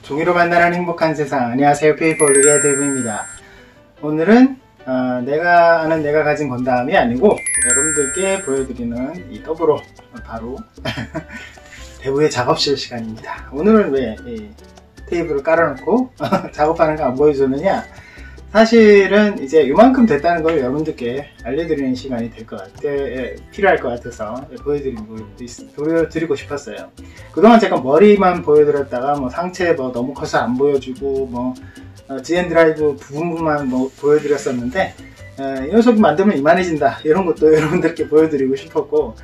종이로 만나는 행복한 세상. 안녕하세요, 페이퍼올릭의 대부입니다. 오늘은 내가 아는 내가 가진 건담이 아니고 여러분들께 보여드리는 이 더불어 바로 대부의 작업실 시간입니다. 오늘은 왜 테이블을 깔아놓고 작업하는 거 안 보여주느냐, 사실은 이제 이만큼 됐다는 걸 여러분들께 알려드리는 시간이 필요할 것 같아서 보여드리고 싶었어요. 그동안 제가 머리만 보여드렸다가 상체 너무 커서 안 보여주고 GN 드라이브 부분만 보여드렸었는데, 이 녀석이 만들면 이만해진다 이런 것도 여러분들께 보여드리고 싶었고,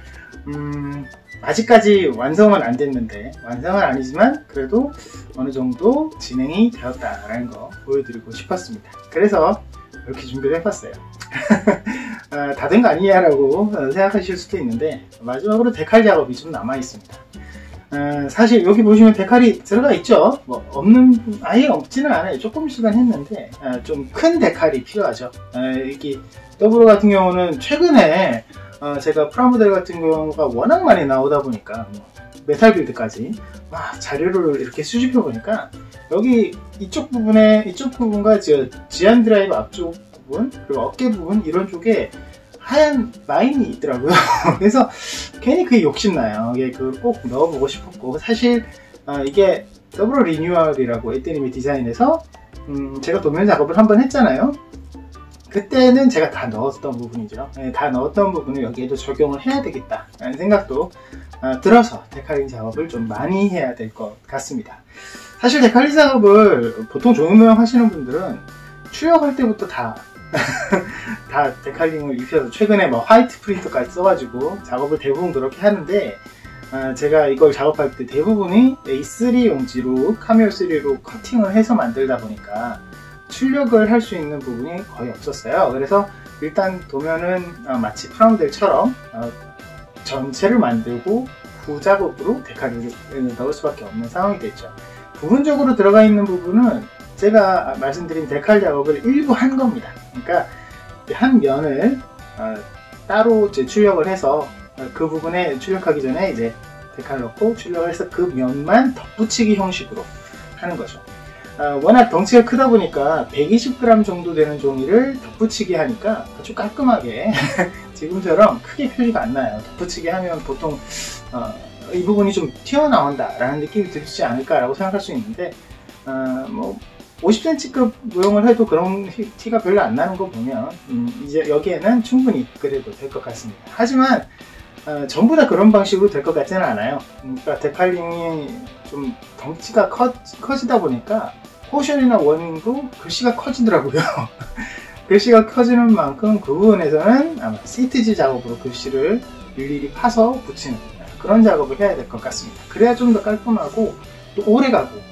아직까지 완성은 안 됐는데, 완성은 아니지만 그래도 어느 정도 진행이 되었다라는 거 보여드리고 싶었습니다. 그래서 이렇게 준비를 해봤어요. 다 된 거 아니냐 라고 생각하실 수도 있는데, 마지막으로 데칼 작업이 좀 남아 있습니다. 사실 여기 보시면 데칼이 들어가 있죠. 아예 없지는 않아요. 조금씩은 했는데 좀 큰 데칼이 필요하죠. 이게 더블로 같은 경우는 최근에 제가 프라모델 같은 경우가 워낙 많이 나오다 보니까 메탈 빌드까지 자료를 이렇게 수집해 보니까, 여기 이쪽 부분과 지안 드라이브 앞쪽 부분, 그리고 어깨 부분 이런 쪽에 하얀 라인이 있더라고요. 그래서 괜히 그게 욕심나요. 그걸 꼭 넣어보고 싶었고, 사실 이게 더블 리뉴얼이라고 에떼님이 디자인해서 제가 도면 작업을 한번 했잖아요. 그때는 제가 다 넣었던 부분이죠. 다 넣었던 부분을 여기에도 적용을 해야 되겠다 라는 생각도 들어서 데칼링 작업을 좀 많이 해야 될 것 같습니다. 사실 데칼링 작업을 보통 종이모형 하시는 분들은 출력할 때부터 다 데칼링을 입혀서, 최근에 화이트 프린터까지 써가지고 작업을 대부분 그렇게 하는데, 제가 이걸 작업할 때 대부분이 A3 용지로 카메오 3로 커팅을 해서 만들다 보니까 출력을 할 수 있는 부분이 거의 없었어요. 그래서 일단 도면은 마치 프라모델처럼 전체를 만들고 후작업으로 데칼을 넣을 수밖에 없는 상황이 됐죠. 부분적으로 들어가 있는 부분은 제가 말씀드린 데칼 작업을 일부 한 겁니다. 그러니까 한 면을 따로 출력을 해서 그 부분에 출력하기 전에 이제 데칼 넣고 출력을 해서 그 면만 덧붙이기 형식으로 하는 거죠. 워낙 덩치가 크다 보니까 120g 정도 되는 종이를 덧붙이게 하니까 아주 깔끔하게 지금처럼 크게 표시가 안 나요. 덧붙이게 하면 보통 이 부분이 좀 튀어나온다 라는 느낌이 들지 않을까 라고 생각할 수 있는데, 50cm급 모형을 해도 그런 티가 별로 안 나는 거 보면 이제 여기에는 충분히 그래도 될 것 같습니다. 하지만 전부 다 그런 방식으로 될 것 같지는 않아요. 그러니까 데칼링이 좀 덩치가 커지다 보니까 포션이나 원도 글씨가 커지더라고요. 글씨가 커지는 만큼 그 부분에서는 아마 시트지 작업으로 글씨를 일일이 파서 붙이는 그런 작업을 해야 될 것 같습니다. 그래야 좀 더 깔끔하고 또 오래가고.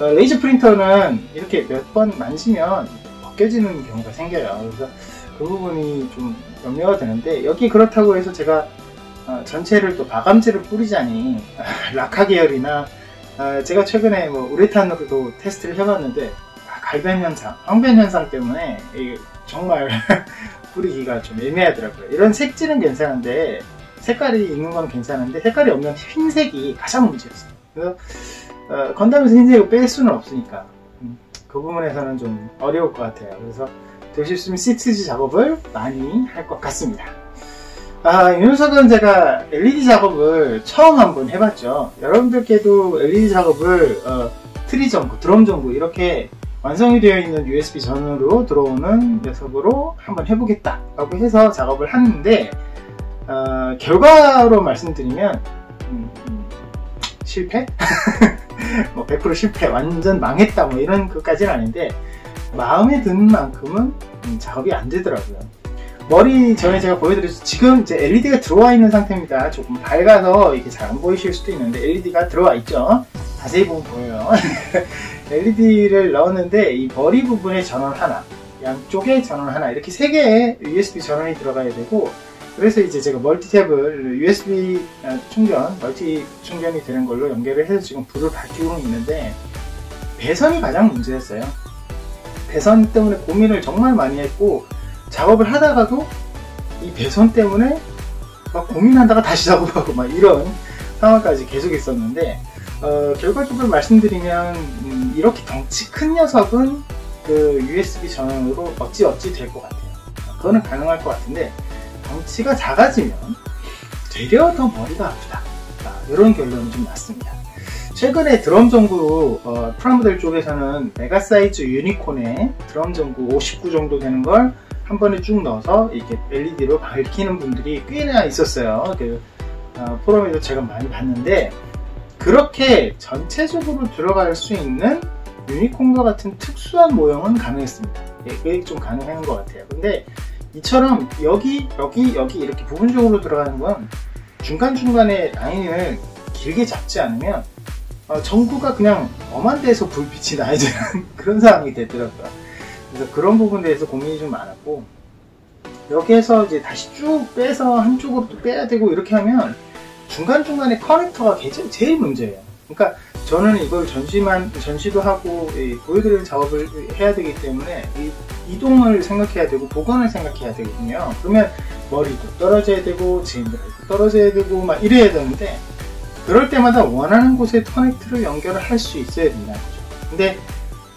레이저 프린터는 이렇게 몇 번 만지면 벗겨지는 경우가 생겨요. 그래서 그 부분이 좀 염려가 되는데, 여기 그렇다고 해서 제가 전체를 또 마감제를 뿌리자니 라카 계열이나 제가 최근에 우레탄으로도 테스트를 해봤는데 갈변 현상, 황변 현상 때문에 정말 뿌리기가 좀 애매하더라고요. 이런 색질은 괜찮은데, 색깔이 있는 건 괜찮은데 색깔이 없는 흰색이 가장 문제였어요. 그래서 건담에서 흰색을 뺄 수는 없으니까 그 부분에서는 좀 어려울 것 같아요. 그래서 되실 수 있으면 시트지 작업을 많이 할 것 같습니다. 이 녀석은 제가 LED 작업을 처음 한번 해봤죠. 여러분들께도 LED 작업을 트리 전구, 드럼 전구 이렇게 완성이 되어 있는 USB 전원으로 들어오는 녀석으로 한번 해보겠다 라고 해서 작업을 하는데, 결과로 말씀드리면 실패? 100% 실패, 완전 망했다 이런 것까지는 아닌데, 마음에 드는 만큼은 작업이 안 되더라고요. 머리 전에 제가 보여드렸죠. 지금 이제 LED가 들어와 있는 상태입니다. 조금 밝아서 이렇게 잘 안 보이실 수도 있는데 LED가 들어와 있죠. 자세히 보면 보여요. LED를 넣었는데 이 머리 부분에 전원 하나, 양쪽에 전원 하나, 이렇게 3개의 USB 전원이 들어가야 되고, 그래서 이제 제가 멀티탭을 USB 멀티 충전이 되는 걸로 연결을 해서 지금 불을 밝히고 있는데, 배선이 가장 문제였어요. 배선 때문에 고민을 정말 많이 했고, 작업을 하다가도 이 배선 때문에 고민하다가 다시 작업하고 이런 상황까지 계속 있었는데, 결과적으로 말씀드리면 이렇게 덩치 큰 녀석은 그 USB 전원으로 어찌 될 것 같아요. 그거는 가능할 것 같은데 덩치가 작아지면 되려 더 머리가 아프다, 이런 결론이 좀 났습니다. 최근에 드럼 전구 프라모델 쪽에서는 메가 사이즈 유니콘에 드럼 전구 59 정도 되는 걸 한 번에 쭉 넣어서 이렇게 LED로 밝히는 분들이 꽤나 있었어요. 포럼에도 제가 많이 봤는데, 그렇게 전체적으로 들어갈 수 있는 유니콘과 같은 특수한 모형은 가능했습니다. 그게 좀 가능한 것 같아요. 근데 이처럼 여기 이렇게 부분적으로 들어가는 건 중간중간에 라인을 길게 잡지 않으면 전구가 그냥 엄한 데서 불빛이 나야 되는 그런 상황이 되더라고요. 그래서 그런 부분에 대해서 고민이 좀 많았고, 여기에서 이제 다시 쭉 빼서 한쪽으로 또 빼야 되고 이렇게 하면 중간중간에 커넥터가 제일 문제예요. 그러니까 저는 이걸 전시도 하고 보여드리는 작업을 해야 되기 때문에 이동을 생각해야 되고 보관을 생각해야 되거든요. 그러면 머리도 떨어져야 되고 제인드라이도 떨어져야 되고 막 이래야 되는데, 그럴 때마다 원하는 곳에 커넥터를 연결을 할 수 있어야 된다는 거죠. 근데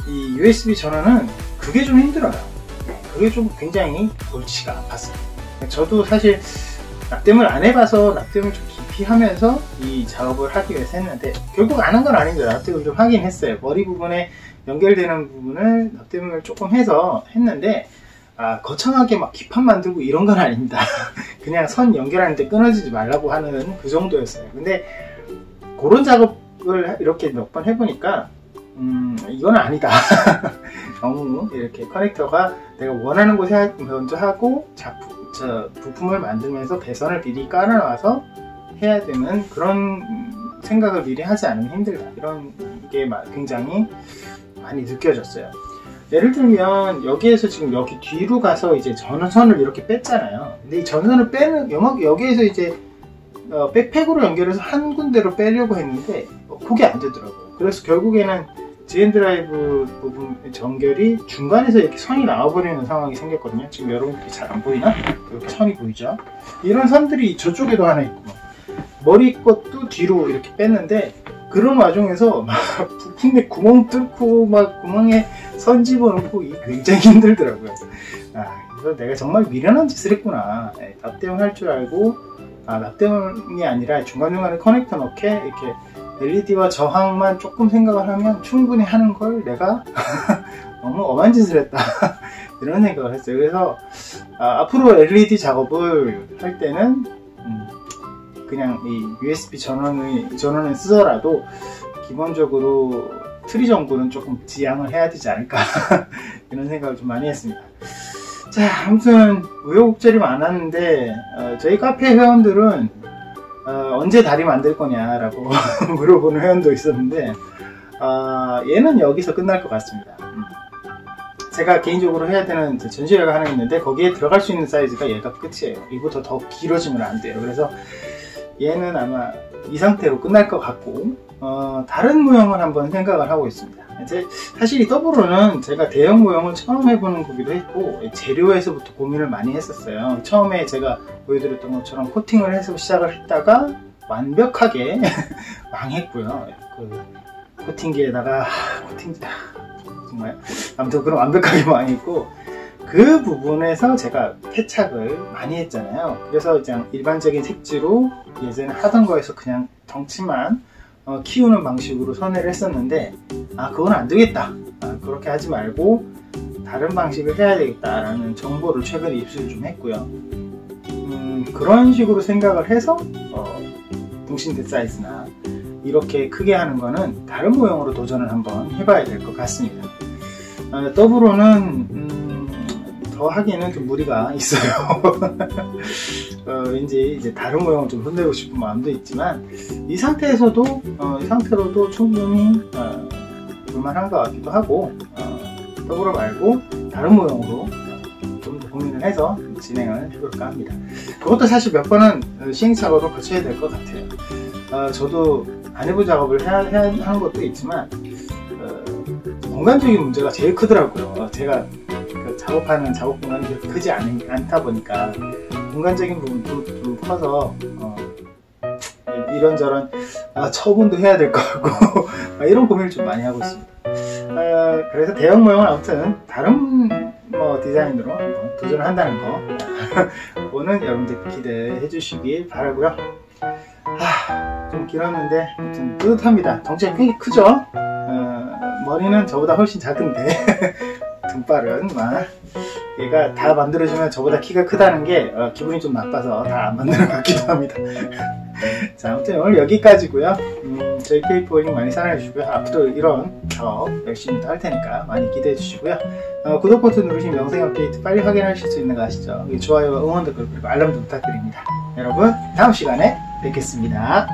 이 USB 전원은 그게 좀 힘들어요. 그게 좀 굉장히 골치가 아팠어요. 저도 사실 납땜을 안 해봐서 납땜을 좀 깊이 하면서 이 작업을 하기 위해서 했는데, 결국 안 한 건 아닙니다. 납땜을 좀 하긴 했어요. 머리 부분에 연결되는 부분을 납땜을 조금 해서 했는데, 거창하게 막 기판 만들고 이런 건 아닙니다. 그냥 선 연결하는데 끊어지지 말라고 하는 그 정도였어요. 근데 그런 작업을 이렇게 몇 번 해보니까 이건 아니다. 너무 이렇게 커넥터가 내가 원하는 곳에 먼저 하고 부품을 만들면서 배선을 미리 깔아놔서 해야 되는 그런 생각을 미리 하지 않으면 힘들다, 이런 게 굉장히 많이 느껴졌어요. 예를 들면 여기에서 지금 여기 뒤로 가서 이제 전선을 이렇게 뺐잖아요. 근데 이 전선을 빼는 여기에서 이제 백팩으로 연결해서 한 군데로 빼려고 했는데 그게 안 되더라고요. 그래서 결국에는 GN 드라이브 부분 전결이 중간에서 이렇게 선이 나와버리는 상황이 생겼거든요. 지금 여러분들이 잘 안 보이나? 이렇게 선이 보이죠? 이런 선들이 저쪽에도 하나 있고, 머리 것도 뒤로 이렇게 뺐는데, 그런 와중에서 막 부품에 구멍 뚫고 막 구멍에 선 집어넣고 굉장히 힘들더라고요. 그래서 내가 정말 미련한 짓을 했구나. 납땜을 할 줄 알고, 납땜이 아니라 중간중간에 커넥터 넣게 이렇게 LED와 저항만 조금 생각을 하면 충분히 하는 걸 내가 너무 엄한 짓을 했다. 이런 생각을 했어요. 그래서 앞으로 LED 작업을 할 때는 그냥 이 USB 전원을 쓰더라도 기본적으로 트리 전구는 조금 지양을 해야 되지 않을까. 이런 생각을 좀 많이 했습니다. 자, 아무튼 우여곡절이 많았는데 저희 카페 회원들은 언제 다리 만들 거냐라고 물어보는 회원도 있었는데, 얘는 여기서 끝날 것 같습니다. 제가 개인적으로 해야 되는 전시회가 하나 있는데 거기에 들어갈 수 있는 사이즈가 얘가 끝이에요. 이거보다 더 길어지면 안 돼요. 그래서 얘는 아마 이 상태로 끝날 것 같고, 다른 모형을 한번 생각을 하고 있습니다. 사실 이 더블로는 제가 대형 모형을 처음 해보는 거기도 했고, 재료에서부터 고민을 많이 했었어요. 처음에 제가 보여드렸던 것처럼 코팅을 해서 시작을 했다가 완벽하게 망했고요. 그 코팅기에다가 정말 아무튼 그럼 완벽하게 망했고, 그 부분에서 제가 패착을 많이 했잖아요. 그래서 그냥 일반적인 색지로 예전에 하던 거에서 그냥 덩치만 키우는 방식으로 선회를 했었는데, 그건 안 되겠다, 그렇게 하지 말고 다른 방식을 해야 되겠다 라는 정보를 최근에 입수를 좀 했고요. 그런 식으로 생각을 해서 등신대 사이즈나 이렇게 크게 하는 거는 다른 모형으로 도전을 한번 해봐야 될 것 같습니다. 더불어는 더 하기에는 좀 무리가 있어요. 왠지 이제 다른 모형을 좀 손대고 싶은 마음도 있지만, 이 상태로도 충분히 볼만한 것 같기도 하고, 더불어 말고 다른 모형으로 좀 더 고민을 해서 진행을 해볼까 합니다. 그것도 사실 몇 번은 시행 작업을 거쳐야 될 것 같아요. 저도 안 해본 작업을 해야 하는 것도 있지만, 공간적인 문제가 제일 크더라고요. 제가 작업하는 작업 공간이 그렇게 크지 않다 보니까 공간적인 부분도 좀 커서 이런저런 처분도 해야 될 것 같고 이런 고민을 좀 많이 하고 있습니다. 그래서 대형 모형은 아무튼 다른 디자인으로 한번 도전을 한다는 거 그거는 여러분들 기대해 주시길 바라고요. 좀 길었는데 아무튼 뿌듯합니다. 덩치가 꽤 크죠? 머리는 저보다 훨씬 작은데 등발은 얘가 다 만들어주면 저보다 키가 크다는 게 기분이 좀 나빠서 다 안 만드는 것 같기도 합니다. 자, 아무튼 오늘 여기까지고요. 저희 케이크보잉 많이 사랑해 주시고요. 앞으로 이런 작업 열심히 또 할 테니까 많이 기대해 주시고요. 구독 버튼 누르시면 영상 업데이트 빨리 확인하실 수 있는 거 아시죠? 좋아요와 응원 댓글 그리고 알람도 부탁드립니다. 여러분 다음 시간에 뵙겠습니다.